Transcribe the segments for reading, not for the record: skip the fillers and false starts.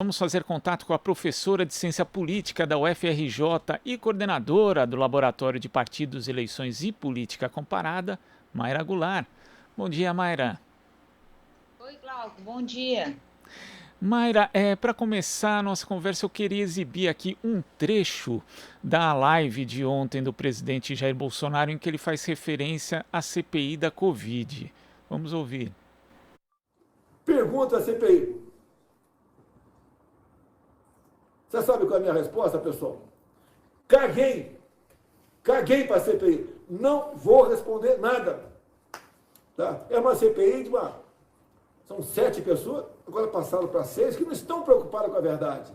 vamos fazer contato com a professora de Ciência Política da UFRJ e coordenadora do Laboratório de Partidos, Eleições e Política Comparada, Mayra Goulart. Bom dia, Mayra. Oi, Glauco, bom dia. Mayra, para começar a nossa conversa, eu queria exibir aqui um trecho da live de ontem do presidente Jair Bolsonaro, em que ele faz referência à CPI da Covid. Vamos ouvir. Pergunta à CPI. Você sabe qual é a minha resposta, pessoal? Caguei. Caguei para a CPI. Não vou responder nada. Tá? É uma CPI de uma... São 7 pessoas, agora passaram para 6, que não estão preocupadas com a verdade.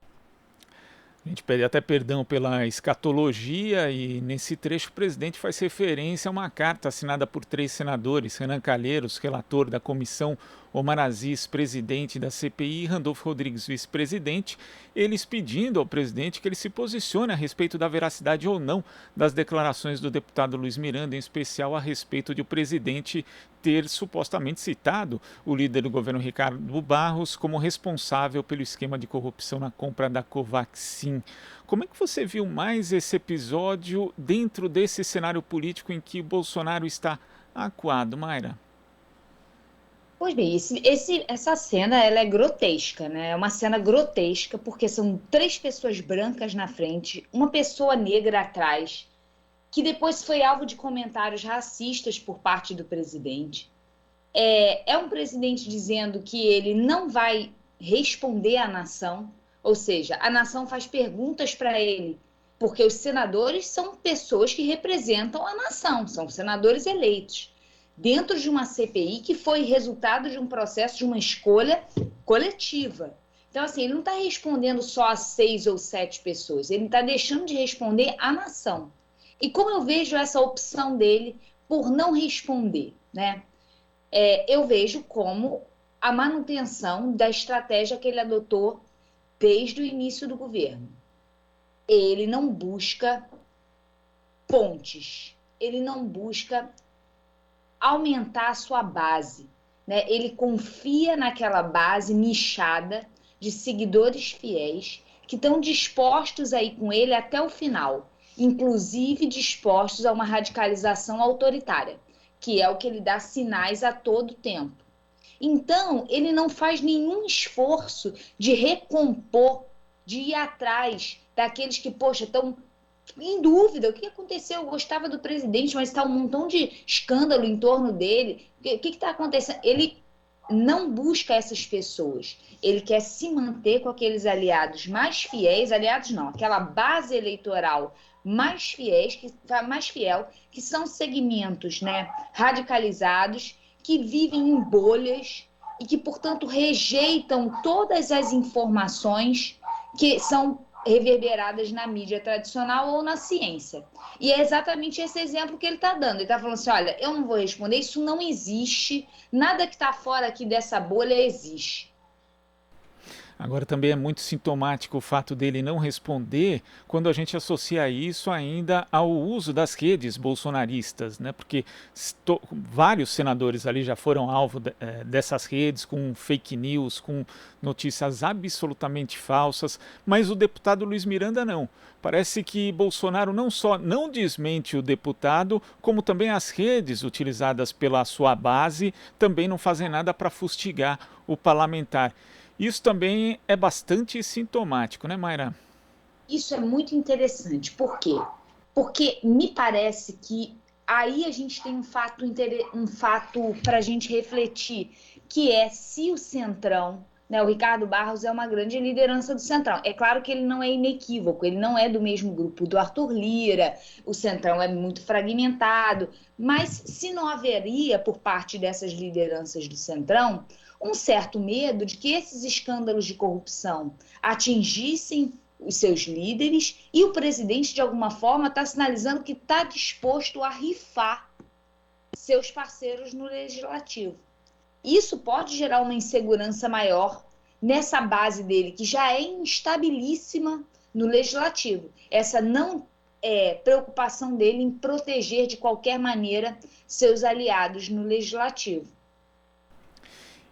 A gente pede até perdão pela escatologia e nesse trecho o presidente faz referência a uma carta assinada por 3 senadores, Renan Calheiros, relator da comissão, Omar Aziz, presidente da CPI, e Randolfo Rodrigues, vice-presidente, eles pedindo ao presidente que ele se posicione a respeito da veracidade ou não das declarações do deputado Luiz Miranda, em especial a respeito de o presidente ter supostamente citado o líder do governo Ricardo Barros como responsável pelo esquema de corrupção na compra da Covaxin. Como é que você viu mais esse episódio dentro desse cenário político em que Bolsonaro está acuado, Mayra? Pois bem, essa cena ela é grotesca, né? É uma cena grotesca porque são 3 pessoas brancas na frente, uma pessoa negra atrás, que depois foi alvo de comentários racistas por parte do presidente. É um presidente dizendo que ele não vai responder à nação, ou seja, a nação faz perguntas para ele, porque os senadores são pessoas que representam a nação, são senadores eleitos, dentro de uma CPI que foi resultado de um processo de uma escolha coletiva. Então, assim, ele não está respondendo só a 6 ou 7 pessoas, ele está deixando de responder à nação. E como eu vejo essa opção dele por não responder, né? Eu vejo como a manutenção da estratégia que ele adotou desde o início do governo. Ele não busca pontes, ele não busca aumentar a sua base, né? Ele confia naquela base nichada de seguidores fiéis que estão dispostos a ir com ele até o final, inclusive dispostos a uma radicalização autoritária, que é o que ele dá sinais a todo tempo. Então, ele não faz nenhum esforço de recompor, de ir atrás daqueles que, poxa, estão em dúvida. O que aconteceu? Eu gostava do presidente, mas está um montão de escândalo em torno dele. O que está acontecendo? Ele não busca essas pessoas. Ele quer se manter com aqueles aliados mais fiéis, aliados não, aquela base eleitoral mais fiel, que são segmentos, né, radicalizados, que vivem em bolhas e que, portanto, rejeitam todas as informações que são reverberadas na mídia tradicional ou na ciência. E é exatamente esse exemplo que ele está dando. Ele está falando assim, olha, eu não vou responder, isso não existe, nada que está fora aqui dessa bolha existe. Agora também é muito sintomático o fato dele não responder quando a gente associa isso ainda ao uso das redes bolsonaristas, né? Porque vários senadores ali já foram alvo dessas redes com fake news, com notícias absolutamente falsas, mas o deputado Luiz Miranda não. Parece que Bolsonaro não só não desmente o deputado, como também as redes utilizadas pela sua base também não fazem nada para fustigar o parlamentar. Isso também é bastante sintomático, né, Mayra? Isso é muito interessante. Por quê? Porque me parece que aí a gente tem um fato para a gente refletir, que é se o Centrão, né, o Ricardo Barros é uma grande liderança do Centrão. É claro que ele não é inequívoco, ele não é do mesmo grupo do Arthur Lira, o Centrão é muito fragmentado, mas se não haveria, por parte dessas lideranças do Centrão, um certo medo de que esses escândalos de corrupção atingissem os seus líderes e o presidente, de alguma forma, está sinalizando que está disposto a rifar seus parceiros no legislativo. Isso pode gerar uma insegurança maior nessa base dele, que já é instabilíssima no legislativo. Essa não é preocupação dele em proteger de qualquer maneira seus aliados no legislativo.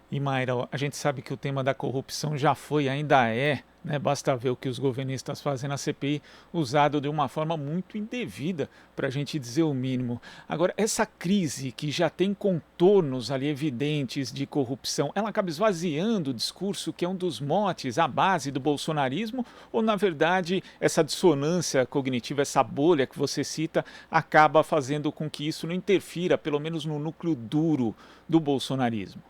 E Mayra, a gente sabe que o tema da corrupção já foi, ainda é, né? Basta ver o que os governistas fazem na CPI, usado de uma forma muito indevida, para a gente dizer o mínimo. Agora, essa crise que já tem contornos ali evidentes de corrupção, ela acaba esvaziando o discurso que é um dos motes, a base do bolsonarismo, ou na verdade essa dissonância cognitiva, essa bolha que você cita, acaba fazendo com que isso não interfira, pelo menos no núcleo duro do bolsonarismo?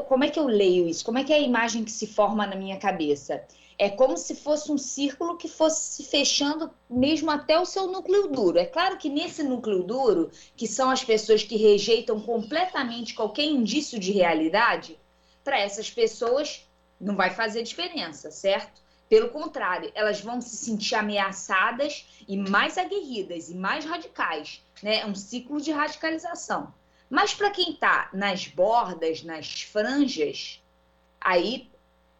Como é que eu leio isso? Como é que é a imagem que se forma na minha cabeça? É como se fosse um círculo que fosse se fechando mesmo até o seu núcleo duro. É claro que nesse núcleo duro, que são as pessoas que rejeitam completamente qualquer indício de realidade, para essas pessoas não vai fazer diferença, certo? Pelo contrário, elas vão se sentir ameaçadas e mais aguerridas e mais radicais, né? É um ciclo de radicalização. Mas para quem está nas bordas, nas franjas, aí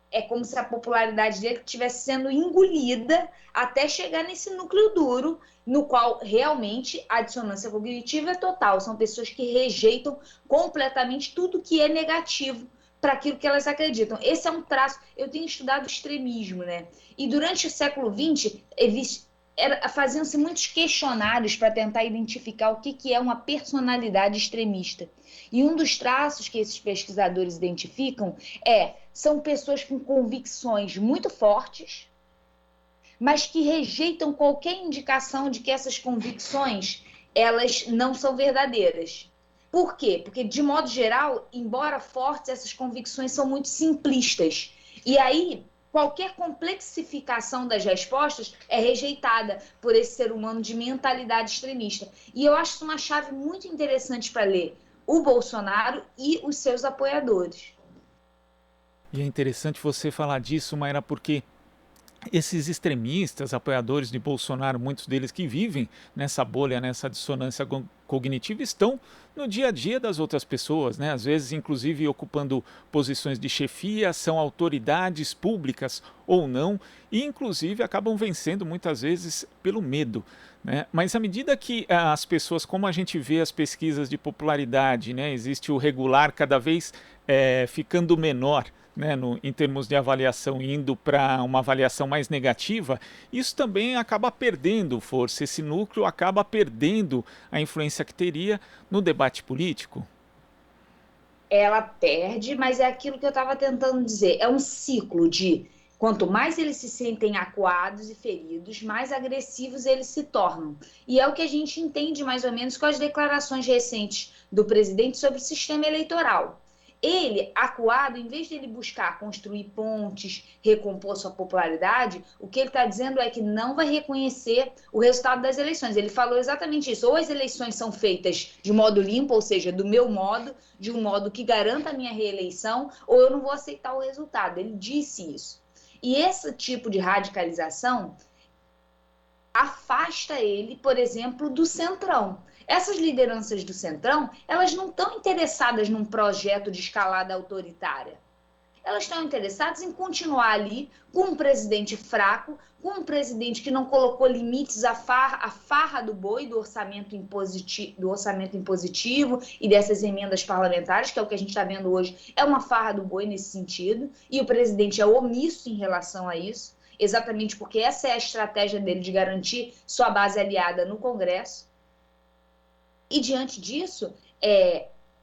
é como se a popularidade dele estivesse sendo engolida até chegar nesse núcleo duro, no qual realmente a dissonância cognitiva é total. São pessoas que rejeitam completamente tudo que é negativo para aquilo que elas acreditam. Esse é um traço. Eu tenho estudado extremismo, né? E durante o século XX, faziam-se muitos questionários para tentar identificar o que é uma personalidade extremista. E um dos traços que esses pesquisadores identificam são pessoas com convicções muito fortes, mas que rejeitam qualquer indicação de que essas convicções elas não são verdadeiras. Por quê? Porque, de modo geral, embora fortes, essas convicções são muito simplistas. E aí, qualquer complexificação das respostas é rejeitada por esse ser humano de mentalidade extremista. E eu acho isso uma chave muito interessante para ler o Bolsonaro e os seus apoiadores. E é interessante você falar disso, Mayra, porque esses extremistas, apoiadores de Bolsonaro, muitos deles que vivem nessa bolha, nessa dissonância cognitiva, estão no dia a dia das outras pessoas, né? Às vezes, inclusive, ocupando posições de chefia, são autoridades públicas ou não, e inclusive acabam vencendo muitas vezes pelo medo, né? Mas à medida que as pessoas, como a gente vê as pesquisas de popularidade, né? Existe o regular cada vez ficando menor, né, em termos de avaliação, indo para uma avaliação mais negativa, isso também acaba perdendo força, esse núcleo acaba perdendo a influência que teria no debate político. Ela perde, mas é aquilo que eu estava tentando dizer, é um ciclo de quanto mais eles se sentem acuados e feridos, mais agressivos eles se tornam. E é o que a gente entende mais ou menos com as declarações recentes do presidente sobre o sistema eleitoral. Ele, acuado, em vez de ele buscar construir pontes, recompor sua popularidade, o que ele está dizendo é que não vai reconhecer o resultado das eleições. Ele falou exatamente isso. Ou as eleições são feitas de modo limpo, ou seja, do meu modo, de um modo que garanta a minha reeleição, ou eu não vou aceitar o resultado. Ele disse isso. E esse tipo de radicalização afasta ele, por exemplo, do Centrão. Essas lideranças do Centrão, elas não estão interessadas num projeto de escalada autoritária. Elas estão interessadas em continuar ali com um presidente fraco, com um presidente que não colocou limites à farra do boi do orçamento impositivo e dessas emendas parlamentares, que é o que a gente está vendo hoje, é uma farra do boi nesse sentido, e o presidente é omisso em relação a isso, exatamente porque essa é a estratégia dele de garantir sua base aliada no Congresso. E diante disso,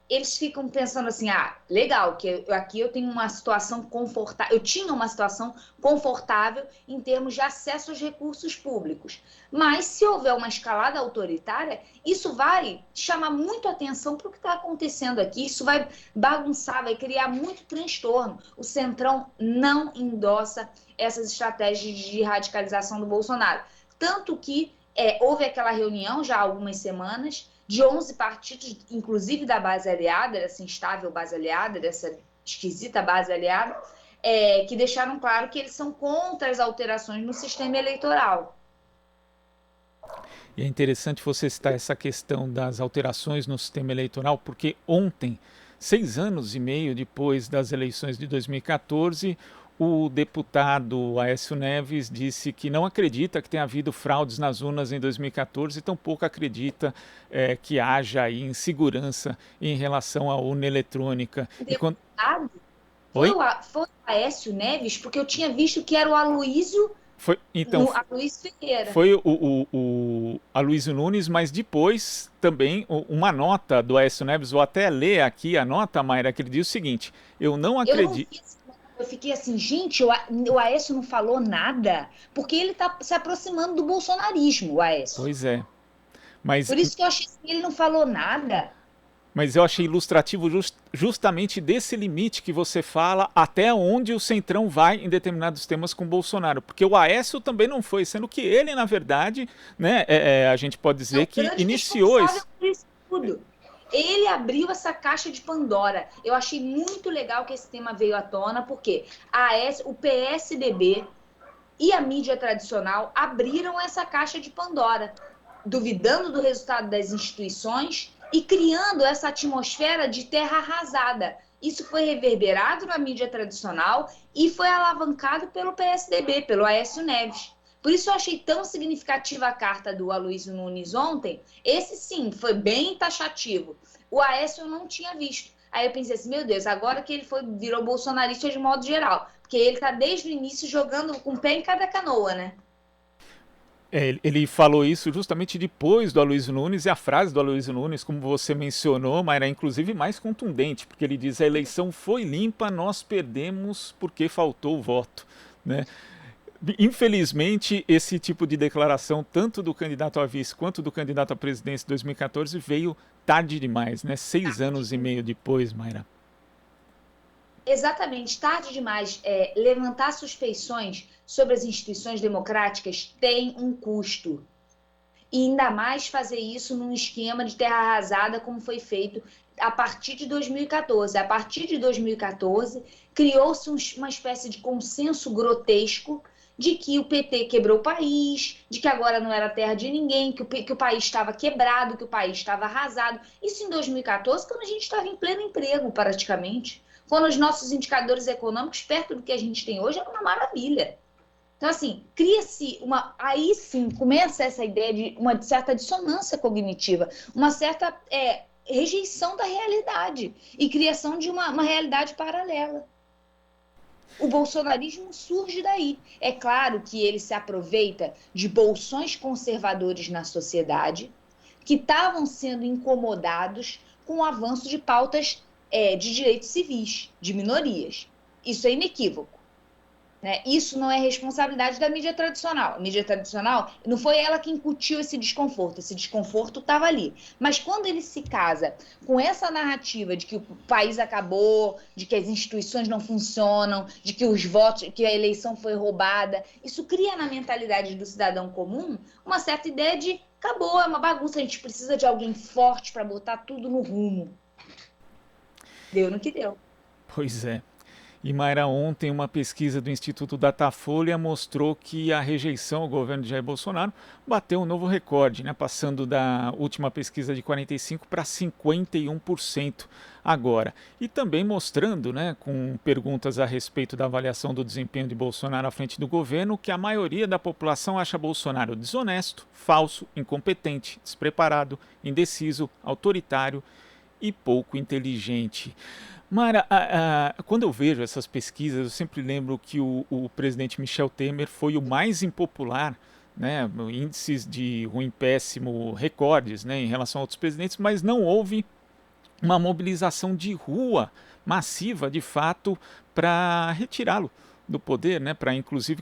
eles ficam pensando assim, legal, que aqui eu tenho uma situação confortável, eu tinha uma situação confortável em termos de acesso aos recursos públicos. Mas se houver uma escalada autoritária, isso vai chamar muito atenção para o que está acontecendo aqui, isso vai bagunçar, vai criar muito transtorno. O Centrão não endossa essas estratégias de radicalização do Bolsonaro. Tanto que houve aquela reunião já há algumas semanas, de 11 partidos, inclusive da base aliada, dessa instável base aliada, dessa esquisita base aliada, que deixaram claro que eles são contra as alterações no sistema eleitoral. E é interessante você citar essa questão das alterações no sistema eleitoral, porque ontem, 6 anos e meio depois das eleições de 2014, O deputado Aécio Neves disse que não acredita que tenha havido fraudes nas urnas em 2014 e tampouco acredita que haja aí insegurança em relação à urna eletrônica. O E quando... deputado foi Oi? foi o Aécio Neves, porque eu tinha visto que era o Aloysio, Então, Aloysio Ferreira. foi o Aloysio Nunes, mas depois também uma nota do Aécio Neves, vou até ler aqui a nota, Mayra, que ele diz o seguinte: eu não Eu não acredito. vi esse nome, eu fiquei assim, gente, o Aécio não falou nada, porque ele está se aproximando do bolsonarismo, o Aécio. Pois é, mas Por isso que eu achei que ele não falou nada. Mas eu achei ilustrativo justamente desse limite que você fala, até onde o Centrão vai em determinados temas com Bolsonaro. Porque o Aécio também não foi, sendo que ele, na verdade, né, a gente pode É dizer o que grande iniciou responsável esse. por isso tudo. Ele abriu essa caixa de Pandora. Eu achei muito legal que esse tema veio à tona, porque o PSDB e a mídia tradicional abriram essa caixa de Pandora, duvidando do resultado das instituições e criando essa atmosfera de terra arrasada. Isso foi reverberado na mídia tradicional e foi alavancado pelo PSDB, pelo Aécio Neves. Por isso eu achei tão significativa a carta do Aloysio Nunes ontem. Esse sim, foi bem taxativo. O Aécio eu não tinha visto. Aí eu pensei assim, meu Deus, agora que ele virou bolsonarista de modo geral. Porque ele está desde o início jogando com o pé em cada canoa, né? Ele falou isso justamente depois do Aloysio Nunes, e a frase do Aloysio Nunes, como você mencionou, mas era inclusive mais contundente, porque ele diz: a eleição foi limpa, nós perdemos porque faltou o voto, né? Infelizmente, esse tipo de declaração, tanto do candidato a vice quanto do candidato à presidência em 2014, veio tarde demais, né? 6 anos e meio depois, Mayra. Exatamente, tarde demais. Levantar suspeições sobre as instituições democráticas tem um custo. E ainda mais fazer isso num esquema de terra arrasada, como foi feito a partir de 2014. A partir de 2014, criou-se uma espécie de consenso grotesco de que o PT quebrou o país, de que agora não era terra de ninguém, que o país estava quebrado, que o país estava arrasado. Isso em 2014, quando a gente estava em pleno emprego, praticamente. Quando os nossos indicadores econômicos, perto do que a gente tem hoje, é uma maravilha. Então, assim, cria-se aí sim, começa essa ideia de uma certa dissonância cognitiva, uma certa rejeição da realidade e criação de uma realidade paralela. O bolsonarismo surge daí. É claro que ele se aproveita de bolsões conservadores na sociedade que estavam sendo incomodados com o avanço de pautas de direitos civis, de minorias. Isso é inequívoco. Né? Isso não é responsabilidade da mídia tradicional. A mídia tradicional, não foi ela que incutiu esse desconforto estava ali. Mas quando ele se casa com essa narrativa de que o país acabou, de que as instituições não funcionam, de que os votos, que a eleição foi roubada, isso cria na mentalidade do cidadão comum uma certa ideia de acabou, é uma bagunça, a gente precisa de alguém forte para botar tudo no rumo. Deu no que deu. Pois é. E, Mayra, ontem uma pesquisa do Instituto Datafolha mostrou que a rejeição ao governo de Jair Bolsonaro bateu um novo recorde, né? Passando da última pesquisa de 45% para 51% agora. E também mostrando, né, com perguntas a respeito da avaliação do desempenho de Bolsonaro à frente do governo, que a maioria da população acha Bolsonaro desonesto, falso, incompetente, despreparado, indeciso, autoritário e pouco inteligente. Mara, quando eu vejo essas pesquisas, eu sempre lembro que o presidente Michel Temer foi o mais impopular, né, índices de ruim, péssimo, recordes, né, em relação a outros presidentes, mas não houve uma mobilização de rua massiva, de fato, para retirá-lo do poder, né, para inclusive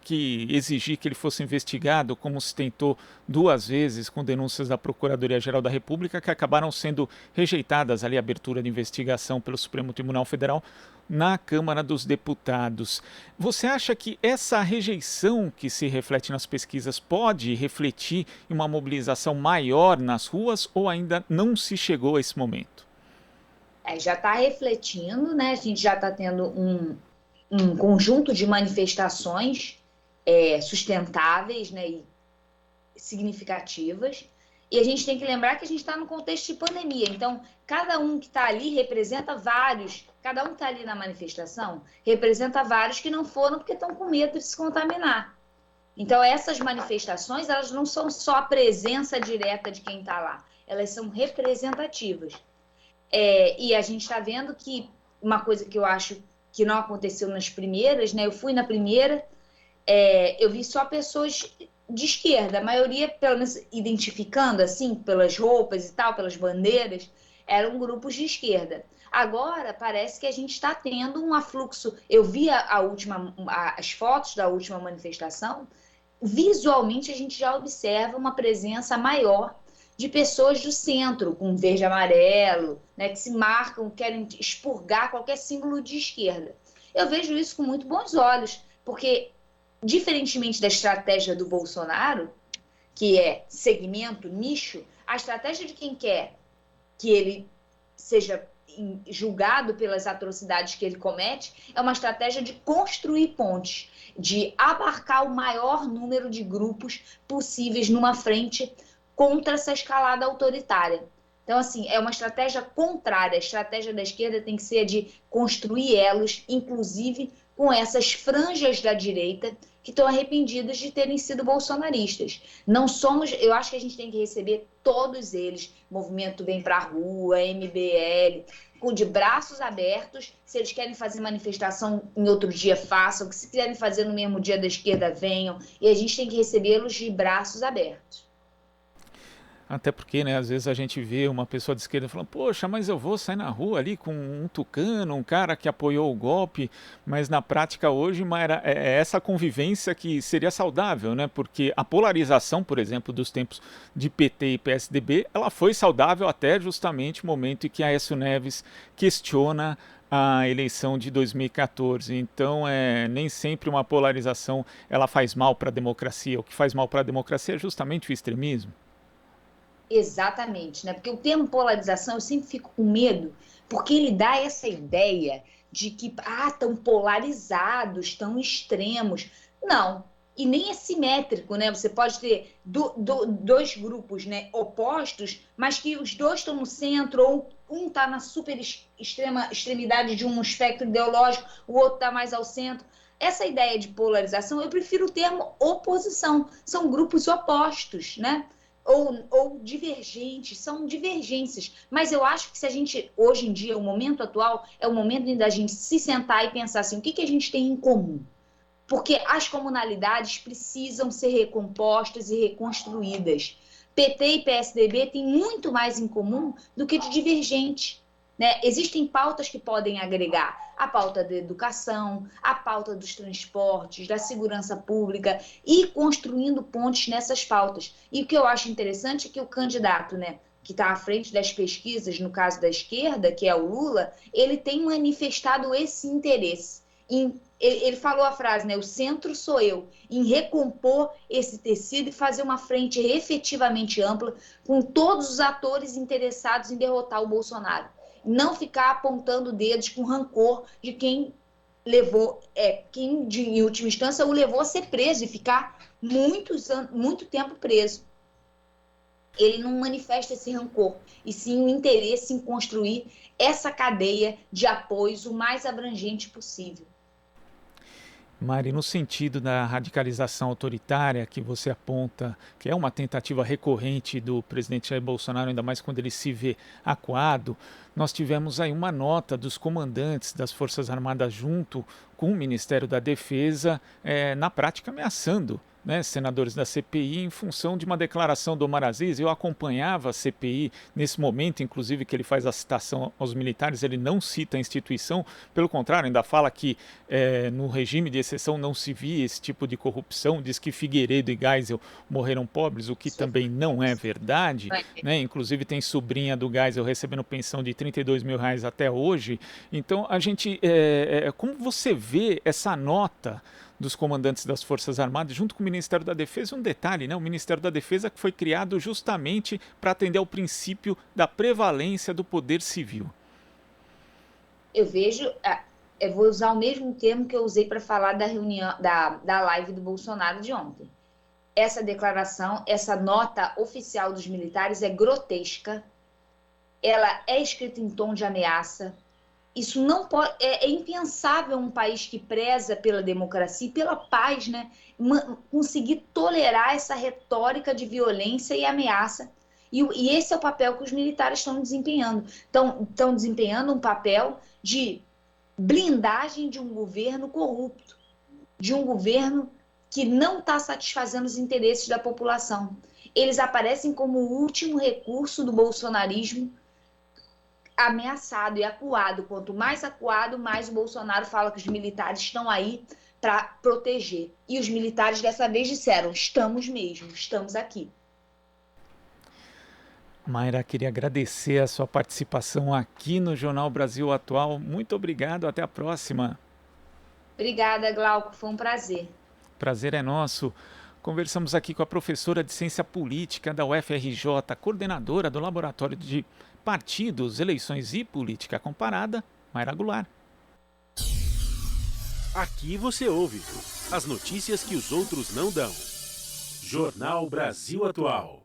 exigir que ele fosse investigado, como se tentou 2 vezes com denúncias da Procuradoria-Geral da República, que acabaram sendo rejeitadas ali, a abertura de investigação pelo Supremo Tribunal Federal na Câmara dos Deputados. Você acha que essa rejeição que se reflete nas pesquisas pode refletir em uma mobilização maior nas ruas ou ainda não se chegou a esse momento? Já está refletindo, né? A gente já está tendo um conjunto de manifestações sustentáveis, né, e significativas. E a gente tem que lembrar que a gente está no contexto de pandemia. Então, cada um que está ali representa vários Cada um que está ali na manifestação representa vários que não foram porque estão com medo de se contaminar. Então, essas manifestações, elas não são só a presença direta de quem está lá, elas são representativas. E a gente está vendo que uma coisa que eu acho que não aconteceu nas primeiras, né? Eu fui na primeira, eu vi só pessoas de esquerda, a maioria, pelo menos identificando assim, pelas roupas e tal, pelas bandeiras, eram grupos de esquerda. Agora, parece que a gente está tendo um afluxo. Eu vi as fotos da última manifestação, visualmente a gente já observa uma presença maior de pessoas do centro, com verde e amarelo, né, que se marcam, querem expurgar qualquer símbolo de esquerda. Eu vejo isso com muito bons olhos, porque, diferentemente da estratégia do Bolsonaro, que é segmento, nicho, a estratégia de quem quer que ele seja julgado pelas atrocidades que ele comete é uma estratégia de construir pontes, de abarcar o maior número de grupos possíveis numa frente contra essa escalada autoritária. Então, assim, é uma estratégia contrária. A estratégia da esquerda tem que ser a de construir elos, inclusive com essas franjas da direita que estão arrependidas de terem sido bolsonaristas. Não somos, eu acho que a gente tem que receber todos eles, Movimento Vem Pra Rua, MBL, de braços abertos. Se eles querem fazer manifestação em outro dia, façam. Se quiserem fazer no mesmo dia da esquerda, venham. E a gente tem que recebê-los de braços abertos. Até porque, né, às vezes a gente vê uma pessoa de esquerda falando, poxa, mas eu vou sair na rua ali com um tucano, um cara que apoiou o golpe, mas na prática hoje é essa convivência que seria saudável, né? Porque a polarização, por exemplo, dos tempos de PT e PSDB, ela foi saudável até justamente o momento em que Aécio Neves questiona a eleição de 2014. Então, nem sempre uma polarização ela faz mal para a democracia. O que faz mal para a democracia é justamente o extremismo. Exatamente, né? Porque o termo polarização eu sempre fico com medo, porque ele dá essa ideia de que estão polarizados, tão extremos. Não, e nem é simétrico, né? Você pode ter dois grupos, né, opostos, mas que os dois estão no centro, ou um está na super extremidade de um espectro ideológico, o outro está mais ao centro. Essa ideia de polarização, eu prefiro o termo oposição. São grupos opostos, né? Ou divergentes, são divergências. Mas eu acho que se a gente, hoje em dia, o momento atual, é o momento da gente se sentar e pensar assim, o que a gente tem em comum? Porque as comunalidades precisam ser recompostas e reconstruídas. PT e PSDB têm muito mais em comum do que de divergente. Né? Existem pautas que podem agregar a pauta da educação, a pauta dos transportes, da segurança pública e construindo pontes nessas pautas. E o que eu acho interessante é que o candidato, né, que está à frente das pesquisas, no caso da esquerda, que é o Lula, ele tem manifestado esse interesse. Ele falou a frase, né, o centro sou eu, em recompor esse tecido e fazer uma frente efetivamente ampla com todos os atores interessados em derrotar o Bolsonaro. Não ficar apontando dedos com rancor de quem levou, quem em última instância o levou a ser preso e ficar muito tempo preso. Ele não manifesta esse rancor, e sim o interesse em construir essa cadeia de apoios o mais abrangente possível. Mari, no sentido da radicalização autoritária que você aponta, que é uma tentativa recorrente do presidente Jair Bolsonaro, ainda mais quando ele se vê acuado, nós tivemos aí uma nota dos comandantes das Forças Armadas junto com o Ministério da Defesa, na prática ameaçando, né, senadores da CPI em função de uma declaração do Omar Aziz. Eu acompanhava a CPI nesse momento, inclusive que ele faz a citação aos militares, ele não cita a instituição, pelo contrário, ainda fala que no regime de exceção não se via esse tipo de corrupção, diz que Figueiredo e Geisel morreram pobres, o que também não é verdade, né? Inclusive tem sobrinha do Geisel recebendo pensão de R$32 mil até hoje. Então a gente, como você vê essa nota dos comandantes das Forças Armadas, junto com o Ministério da Defesa, um detalhe, né? O Ministério da Defesa que foi criado justamente para atender ao princípio da prevalência do poder civil. Eu vejo, eu vou usar o mesmo termo que eu usei para falar da reunião, da live do Bolsonaro de ontem. Essa declaração, essa nota oficial dos militares é grotesca, ela é escrita em tom de ameaça, Isso não pode, é impensável um país que preza pela democracia e pela paz, né? Conseguir tolerar essa retórica de violência e ameaça. E esse é o papel que os militares estão desempenhando. Estão desempenhando um papel de blindagem de um governo corrupto, de um governo que não está satisfazendo os interesses da população. Eles aparecem como o último recurso do bolsonarismo, ameaçado e acuado. Quanto mais acuado, mais o Bolsonaro fala que os militares estão aí para proteger. E os militares dessa vez disseram: estamos mesmo, estamos aqui. Mayra, queria agradecer a sua participação aqui no Jornal Brasil Atual. Muito obrigado, até a próxima. Obrigada, Glauco, foi um prazer. Prazer é nosso. Conversamos aqui com a professora de Ciência Política da UFRJ, coordenadora do Laboratório de Partidos, Eleições e Política Comparada, Mayra Goulart. Aqui você ouve as notícias que os outros não dão. Jornal Brasil Atual.